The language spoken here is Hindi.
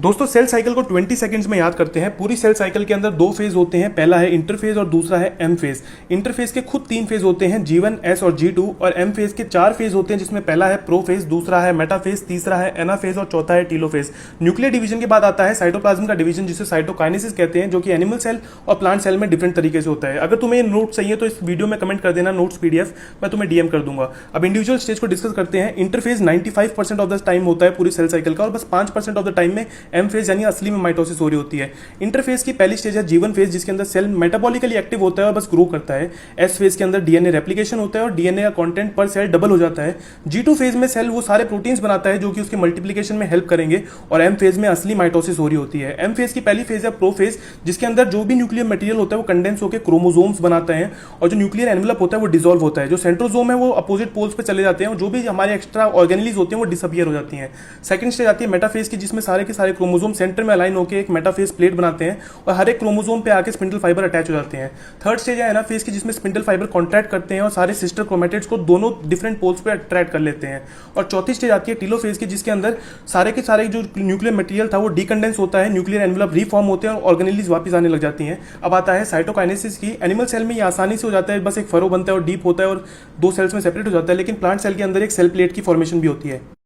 दोस्तों सेल साइकिल को 20 सेकंड्स में याद करते हैं। पूरी सेल साइकिल के अंदर दो फेज होते हैं, पहला है इंटरफेज और दूसरा है एम फेज। इंटरफेज के खुद तीन फेज होते हैं, G1, S और G2, और एम फेज के चार फेज होते हैं, जिसमें पहला है प्रो फेज, दूसरा है मेटा फेज, तीसरा है एना फेज और चौथा है टीलो फेज। न्यूक्लियर डिवीजन के बाद आता है साइटोप्लाज्म का डिवीजन, जिसे साइटोकाइनेसिस कहते हैं, जो कि एनिमल सेल और प्लांट सेल में डिफरेंट तरीके से होता है। अगर तुम्हें नोट चाहिए तो इस वीडियो में कमेंट कर देना, नोट्स PDF मैं तुम्हें DM कर दूंगा। अब इंडिविजुअल स्टेज को डिस्कस करते हैं। इंटरफेज 95% ऑफ द टाइम होता है पूरी सेल साइकिल का, और बस 5% ऑफ द टाइम में एम फेज यानी असली में माइटोसिस हो रही होती है। इंटरफेज की पहली स्टेज है G1 फेज, जिसके अंदर सेल मेटाबॉलिकली एक्टिव होता है और बस ग्रो करता है। एस फेज के अंदर डीएनए रेप्लिकेशन होता है और डीएनए का कंटेंट पर सेल डबल हो जाता है। G2 फेज में सेल वो सारे प्रोटीन्स बनाता है जो कि उसके मल्टीप्लिकेशन में हेल्प करेंगे, और एम फेज में असली माइटोसिस हो रही होती है। एम फेज की पहली फेज है प्रो फेज, जिसके अंदर जो भी न्यूक्लियर मटेरियल होता है वो कंडेंस होकर क्रोमोसोम्स बनाते हैं, और जो न्यूक्लियर एनवेलप होता है वो डिसॉल्व होता है। जो सेंट्रोसोम है वो अपोजिट पोल्स पे चले जाते हैं, और जो भी हमारे एक्स्ट्रा ऑर्गेनेलीज होते हैं वो डिसअपियर हो जाती हैं। सेकंड स्टेज आती है मेटाफेज की, जिसमें सारे के सारे क्रोमोसोम सेंटर में अलाइन होकर एक मेटाफेज प्लेट बनाते हैं, और हर एक क्रोमोसोम पे आके स्पिंडल फाइबर अटैच हो जाते हैं। थर्ड स्टेज है एनाफेज की, जिसमें स्पिंडल फाइबर कॉन्ट्रैक्ट करते हैं और सारे सिस्टर क्रोमेटिड्स को दोनों डिफरेंट पोल्स पे अट्रैक्ट कर लेते हैं। और चौथी स्टेज आती है टीलोफेज की, जिसके अंदर सारे के सारे जो न्यूक्लियर मटेरियल था वो डीकंडेंस होता है, न्यूक्लियर एनवेलप रीफॉर्म होते हैं और ऑर्गेनेलीज वापस आने लग जाती हैं। अब आता है साइटोकाइनेसिस की। एनिमल सेल में ये आसानी से हो जाता है, बस एक फरो बनता है और डीप होता है और दो सेल्स में सेपरेट हो जाता है, लेकिन प्लांट सेल के अंदर एक सेल प्लेट की फॉर्मेशन भी होती है।